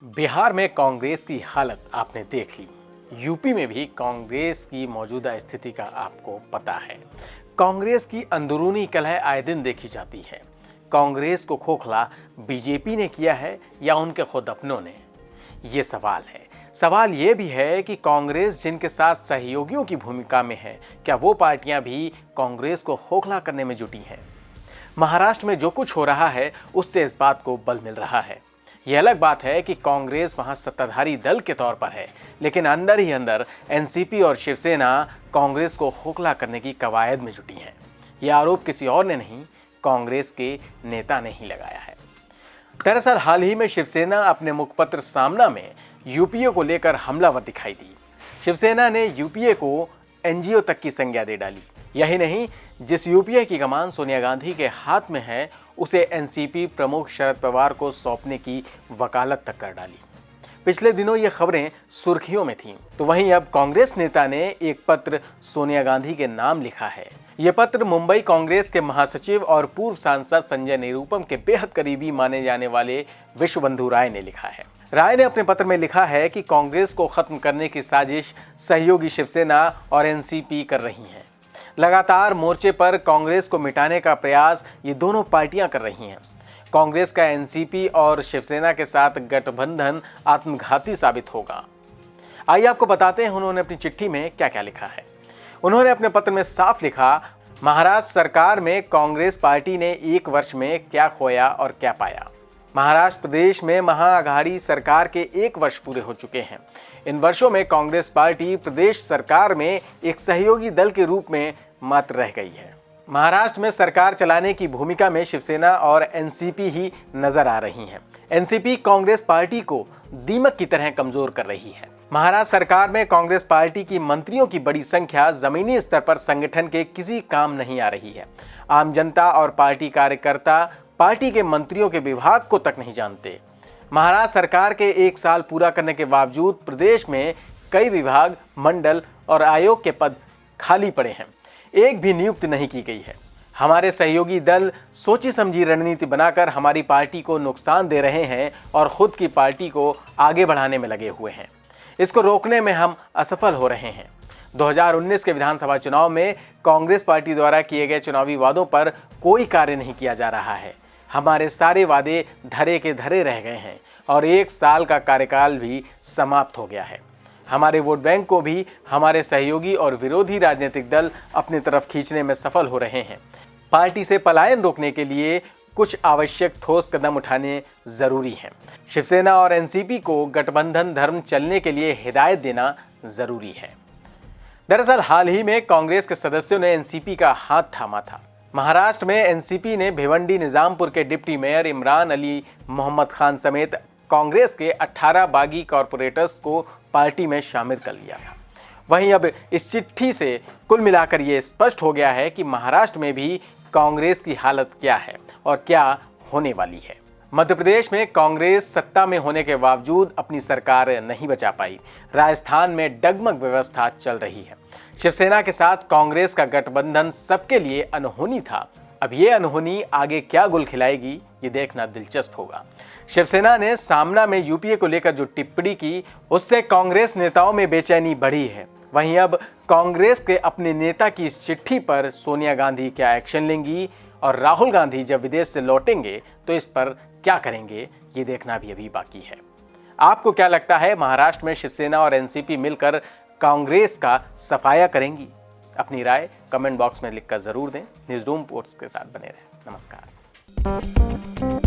बिहार में कांग्रेस की हालत आपने देख ली। यूपी में भी कांग्रेस की मौजूदा स्थिति का आपको पता है। कांग्रेस की अंदरूनी कलह आए दिन देखी जाती है। कांग्रेस को खोखला बीजेपी ने किया है या उनके खुद अपनों ने, ये सवाल है। सवाल ये भी है कि कांग्रेस जिनके साथ सहयोगियों की भूमिका में है, क्या वो पार्टियां भी कांग्रेस को खोखला करने में जुटी हैं? महाराष्ट्र में जो कुछ हो रहा है उससे इस बात को बल मिल रहा है। यह अलग बात है कि कांग्रेस वहां सत्ताधारी दल के तौर पर है, लेकिन अंदर ही अंदर एनसीपी और शिवसेना कांग्रेस को खोखला करने की कवायद में जुटी हैं। यह आरोप किसी और ने नहीं, कांग्रेस के नेता ने ही लगाया है। दरअसल हाल ही में शिवसेना अपने मुखपत्र सामना में यूपीए को लेकर हमलावर दिखाई दी। शिवसेना ने यूपीए को एनजीओ तक की संज्ञा दे डाली। यही नहीं, जिस यूपीए की कमान सोनिया गांधी के हाथ में है उसे एनसीपी प्रमुख शरद पवार को सौंपने की वकालत तक कर डाली। पिछले दिनों ये खबरें सुर्खियों में थीं, तो वहीं अब कांग्रेस नेता ने एक पत्र सोनिया गांधी के नाम लिखा है। यह पत्र मुंबई कांग्रेस के महासचिव और पूर्व सांसद संजय निरुपम के बेहद करीबी माने जाने वाले विश्वबंधु राय ने लिखा है। राय ने अपने पत्र में लिखा है कि कांग्रेस को खत्म करने की साजिश सहयोगी शिवसेना और एनसीपी कर रही हैं। लगातार मोर्चे पर कांग्रेस को मिटाने का प्रयास ये दोनों पार्टियां कर रही हैं। कांग्रेस का एनसीपी और शिवसेना के साथ गठबंधन आत्मघाती साबित होगा। आइए आपको बताते हैं उन्होंने अपनी चिट्ठी में क्या क्या लिखा है। उन्होंने अपने पत्र में साफ लिखा, महाराष्ट्र सरकार में कांग्रेस पार्टी ने 1 वर्ष में क्या खोया और क्या पाया। महाराष्ट्र प्रदेश में महाअघाड़ी सरकार के 1 वर्ष पूरे हो चुके हैं। इन वर्षों में कांग्रेस पार्टी प्रदेश सरकार में एक सहयोगी दल के रूप में मात्र रह गई है। महाराष्ट्र में सरकार चलाने की भूमिका में शिवसेना और एनसीपी ही नजर आ रही हैं। एनसीपी कांग्रेस पार्टी को दीमक की तरह कमजोर कर रही है। महाराष्ट्र सरकार में कांग्रेस पार्टी की मंत्रियों की बड़ी संख्या जमीनी स्तर पर संगठन के किसी काम नहीं आ रही है। आम जनता और पार्टी कार्यकर्ता पार्टी के मंत्रियों के विभाग को तक नहीं जानते। महाराष्ट्र सरकार के 1 साल पूरा करने के बावजूद प्रदेश में कई विभाग, मंडल और आयोग के पद खाली पड़े हैं। एक भी नियुक्ति नहीं की गई है। हमारे सहयोगी दल सोची समझी रणनीति बनाकर हमारी पार्टी को नुकसान दे रहे हैं और खुद की पार्टी को आगे बढ़ाने में लगे हुए हैं। इसको रोकने में हम असफल हो रहे हैं। 2019 के विधानसभा चुनाव में कांग्रेस पार्टी द्वारा किए गए चुनावी वादों पर कोई कार्य नहीं किया जा रहा है। हमारे सारे वादे धरे के धरे रह गए हैं और 1 साल का कार्यकाल भी समाप्त हो गया है। हमारे वोट बैंक को भी हमारे सहयोगी और विरोधी राजनीतिक दल अपनी तरफ खींचने में सफल हो रहे हैं। पार्टी से पलायन रोकने के लिए कुछ आवश्यक ठोस कदम उठाने जरूरी हैं। शिवसेना और एनसीपी को गठबंधन धर्म चलने के लिए हिदायत देना जरूरी है। दरअसल हाल ही में कांग्रेस के सदस्यों ने एनसीपी का हाथ थामा था। महाराष्ट्र में एनसीपी ने भिवंडी निजामपुर के डिप्टी मेयर इमरान अली मोहम्मद खान समेत कांग्रेस के 18 बागी कॉरपोरेटर्स को पार्टी में शामिल कर लिया था। वहीं अब इस चिट्ठी से कुल मिलाकर ये स्पष्ट हो गया है कि महाराष्ट्र में भी कांग्रेस की हालत क्या है और क्या होने वाली है। मध्य प्रदेश में कांग्रेस सत्ता में होने के बावजूद अपनी सरकार नहीं बचा पाई। राजस्थान में डगमग व्यवस्था चल रही है। शिवसेना के साथ कांग्रेस का गठबंधन सबके लिए अनहोनी था। अब ये अनहोनी आगे क्या गुल खिलाएगी, ये देखना दिलचस्प होगा। शिवसेना ने सामना में यूपीए को लेकर जो टिप्पणी की, उससे कांग्रेस नेताओं में बेचैनी बढ़ी है। वहीं अब कांग्रेस के अपने नेता की इस चिट्ठी पर सोनिया गांधी क्या एक्शन लेंगी और राहुल गांधी जब विदेश से लौटेंगे तो इस पर क्या करेंगे, ये देखना भी अभी बाकी है। आपको क्या लगता है, महाराष्ट्र में शिवसेना और एनसीपी मिलकर कांग्रेस का सफाया करेंगी? अपनी राय कमेंट बॉक्स में लिखकर जरूर दें। न्यूज़ रूम पोस्ट के साथ बने रहें। नमस्कार।